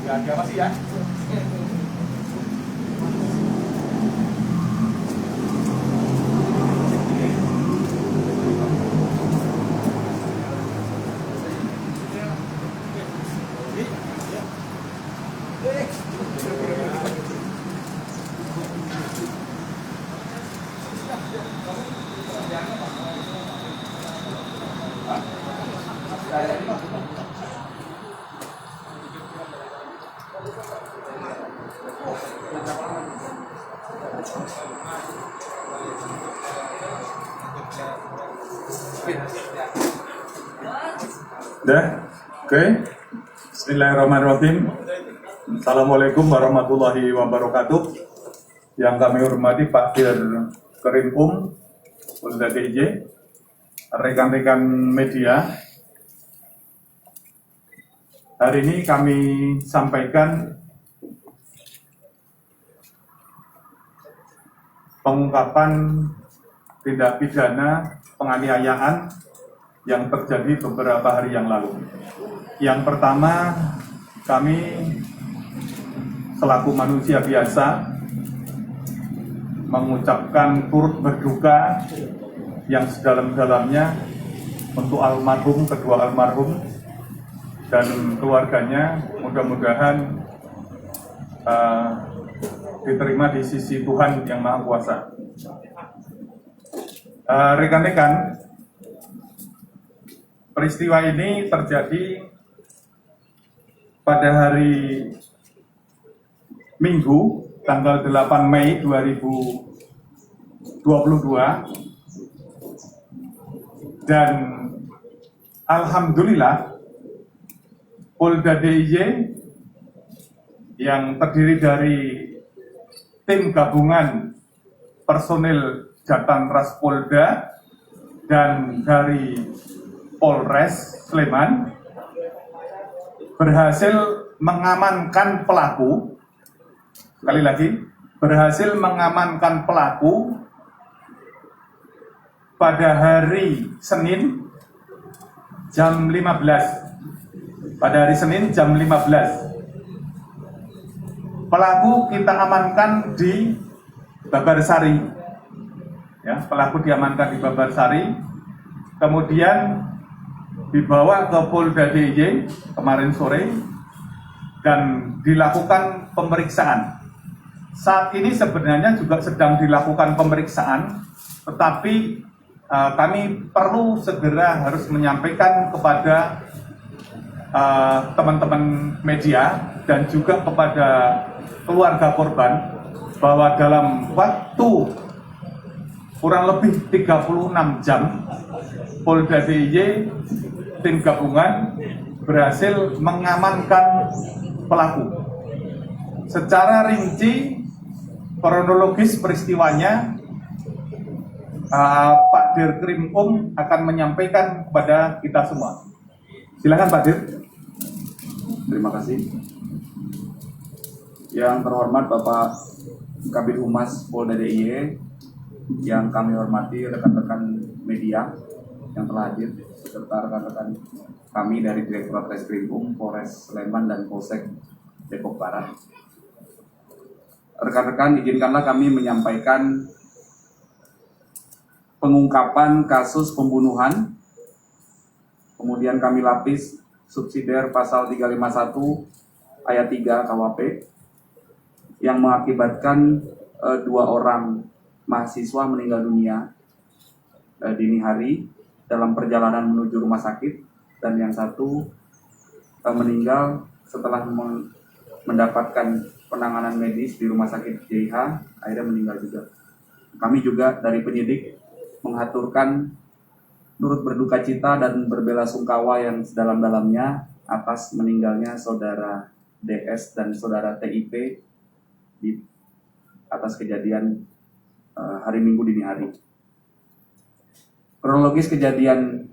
Ya, dia masih ya. Udah? Oke. Bismillahirrahmanirrahim. Assalamualaikum warahmatullahi wabarakatuh. Yang kami hormati Pak Dir Krimum, Polda DIY, rekan-rekan media. Hari ini kami sampaikan pengungkapan tindak pidana penganiayaan yang terjadi beberapa hari yang lalu. Yang pertama, kami selaku manusia biasa mengucapkan turut berduka yang sedalam-dalamnya untuk almarhum, kedua almarhum dan keluarganya. Mudah-mudahan diterima di sisi Tuhan Yang Maha Kuasa. Rekan-rekan, peristiwa ini terjadi pada hari Minggu, tanggal 8 Mei 2022, dan alhamdulillah Polda DIY yang terdiri dari tim gabungan personil Jatanras Polda dan dari Polres Sleman berhasil mengamankan pelaku. Sekali lagi, berhasil mengamankan pelaku pada hari Senin jam 15. Pada hari Senin jam 15. Pelaku kita amankan di Babarsari. Ya, pelaku diamankan di Babarsari. Kemudian dibawa ke Polda DIY kemarin sore dan dilakukan pemeriksaan. Saat ini sebenarnya juga sedang dilakukan pemeriksaan, tetapi kami perlu segera harus menyampaikan kepada teman-teman media dan juga kepada keluarga korban bahwa dalam waktu kurang lebih 36 jam Polda DIY tim gabungan berhasil mengamankan pelaku. Secara rinci kronologis peristiwanya Pak Dir Krimum akan menyampaikan kepada kita semua. Silakan Pak Dir. Terima kasih. Yang terhormat Bapak Kabid Humas Polda DIY, yang kami hormati rekan-rekan media yang telah hadir, beserta rekan-rekan kami dari Direktorat Reskrimum, Polres Sleman dan Polsek Depok Barat. Rekan-rekan, izinkanlah kami menyampaikan pengungkapan kasus pembunuhan, kemudian kami lapis subsidiar pasal 351 ayat 3 KUHP yang mengakibatkan 2 orang mahasiswa meninggal dunia dini hari dalam perjalanan menuju rumah sakit, dan yang satu meninggal setelah mendapatkan penanganan medis di rumah sakit JH, akhirnya meninggal juga. Kami juga dari penyidik mengaturkan turut berduka cita dan berbelasungkawa yang sedalam-dalamnya atas meninggalnya saudara DS dan saudara TIP di atas kejadian hari Minggu dini hari. Kronologis kejadian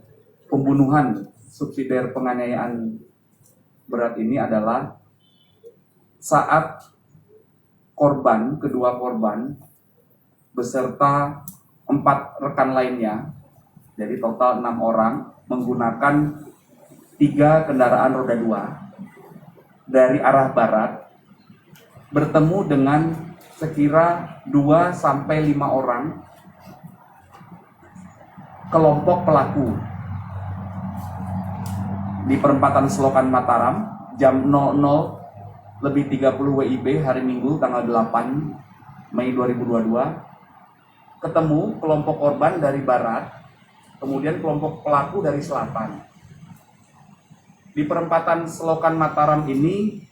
pembunuhan subsidiar penganiayaan berat ini adalah saat kedua korban beserta 4 rekan lainnya, jadi total 6 orang, menggunakan 3 kendaraan roda 2 dari arah barat bertemu dengan sekira 2 sampai 5 orang kelompok pelaku di perempatan Selokan Mataram jam 00:30 WIB hari Minggu tanggal 8 Mei 2022. Ketemu kelompok korban dari barat, kemudian kelompok pelaku dari selatan. Di perempatan Selokan Mataram ini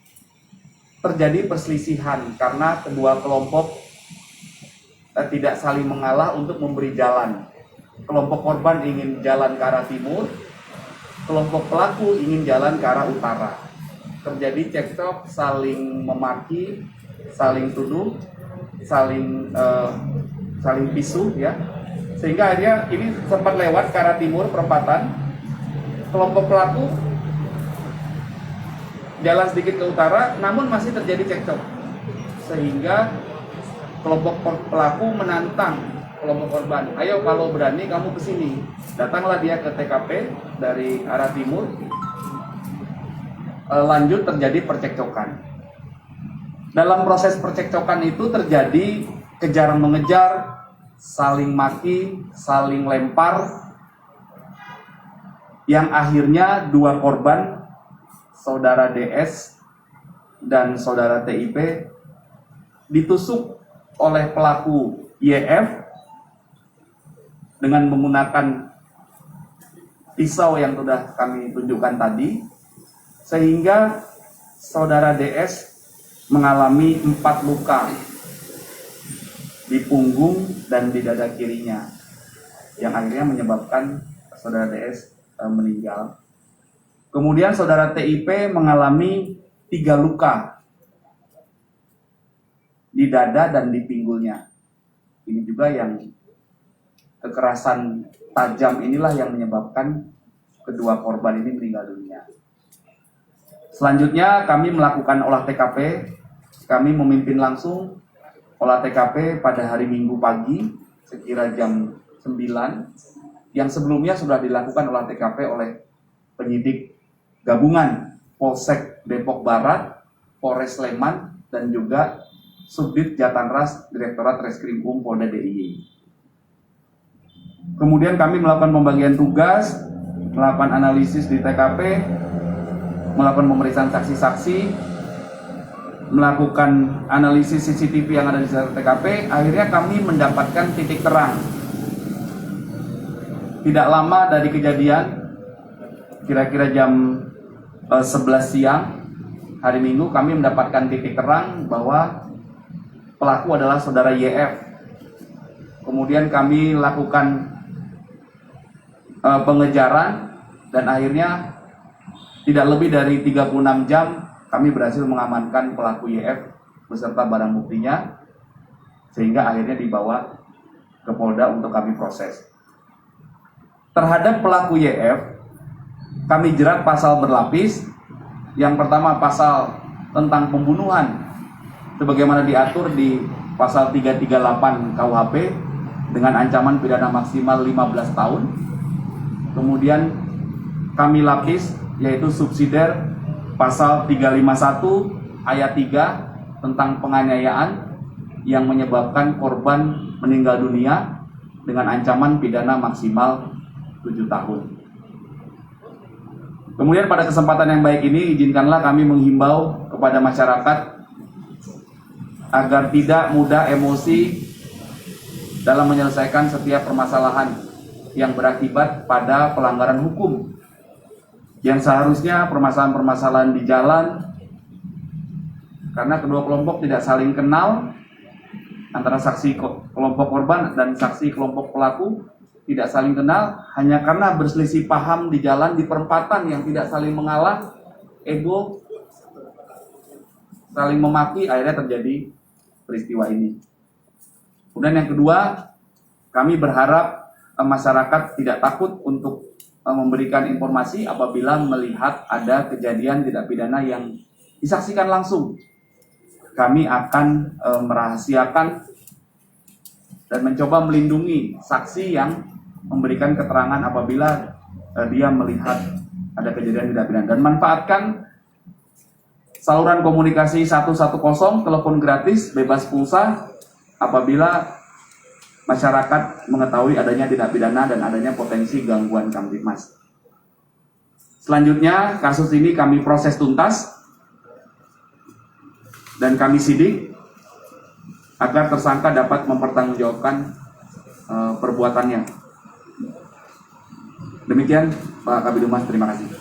terjadi perselisihan karena kedua kelompok tidak saling mengalah untuk memberi jalan. Kelompok korban ingin jalan ke arah timur, kelompok pelaku ingin jalan ke arah utara. Terjadi cekcok, saling memaki, saling tuduh, saling pisu ya. Sehingga akhirnya ini sempat lewat ke arah timur perempatan. Kelompok pelaku jalan sedikit ke utara, namun masih terjadi cekcok. Sehingga kelompok pelaku menantang kelompok korban, ayo kalau berani kamu ke sini. Datanglah dia ke TKP dari arah timur. Lanjut terjadi percekcokan. Dalam proses percekcokan itu terjadi kejar mengejar, saling maki, saling lempar, yang akhirnya 2 korban, saudara DS dan saudara TIP, ditusuk oleh pelaku YF dengan menggunakan pisau yang sudah kami tunjukkan tadi, sehingga saudara DS mengalami 4 luka di punggung dan di dada kirinya, yang akhirnya menyebabkan saudara DS meninggal. Kemudian saudara TIP mengalami 3 luka di dada dan di pinggulnya. Ini juga yang kekerasan tajam inilah yang menyebabkan kedua korban ini meninggal dunia. Selanjutnya kami melakukan olah TKP. Kami memimpin langsung olah TKP pada hari Minggu pagi sekira jam 9, yang sebelumnya sudah dilakukan olah TKP oleh penyidik gabungan Polsek Depok Barat, Polres Sleman, dan juga Subdit Jatanras Direktorat Reskrimum Polda DIY. Kemudian kami melakukan pembagian tugas, melakukan analisis di TKP, melakukan pemeriksaan saksi-saksi, melakukan analisis CCTV yang ada di sekitar TKP. Akhirnya kami mendapatkan titik terang. Tidak lama dari kejadian, kira-kira jam 11 siang hari Minggu, kami mendapatkan titik terang bahwa pelaku adalah saudara YF. Kemudian kami lakukan pengejaran, dan akhirnya tidak lebih dari 36 jam kami berhasil mengamankan pelaku YF beserta barang buktinya, sehingga akhirnya dibawa ke Polda untuk kami proses. Terhadap pelaku YF kami jerat pasal berlapis. Yang pertama pasal tentang pembunuhan sebagaimana diatur di pasal 338 KUHP dengan ancaman pidana maksimal 15 tahun. Kemudian kami lapis yaitu subsidiar pasal 351 ayat 3 tentang penganiayaan yang menyebabkan korban meninggal dunia dengan ancaman pidana maksimal 7 tahun. Kemudian pada kesempatan yang baik ini izinkanlah kami menghimbau kepada masyarakat agar tidak mudah emosi dalam menyelesaikan setiap permasalahan yang berakibat pada pelanggaran hukum. Yang seharusnya permasalahan-permasalahan di jalan, karena kedua kelompok tidak saling kenal, antara saksi kelompok korban dan saksi kelompok pelaku tidak saling kenal, hanya karena berselisih paham di jalan, di perempatan yang tidak saling mengalah, ego, saling memaki, akhirnya terjadi peristiwa ini. Kemudian yang kedua, kami berharap masyarakat tidak takut untuk memberikan informasi apabila melihat ada kejadian tindak pidana yang disaksikan langsung. Kami akan merahasiakan dan mencoba melindungi saksi yang memberikan keterangan apabila dia melihat ada kejadian tindak pidana, dan manfaatkan saluran komunikasi 110, telepon gratis bebas pulsa apabila masyarakat mengetahui adanya tindak pidana dan adanya potensi gangguan Kamtibmas. Selanjutnya, kasus ini kami proses tuntas dan kami sidik agar tersangka dapat mempertanggungjawabkan perbuatannya. Demikian Pak Kabid Humas, terima kasih.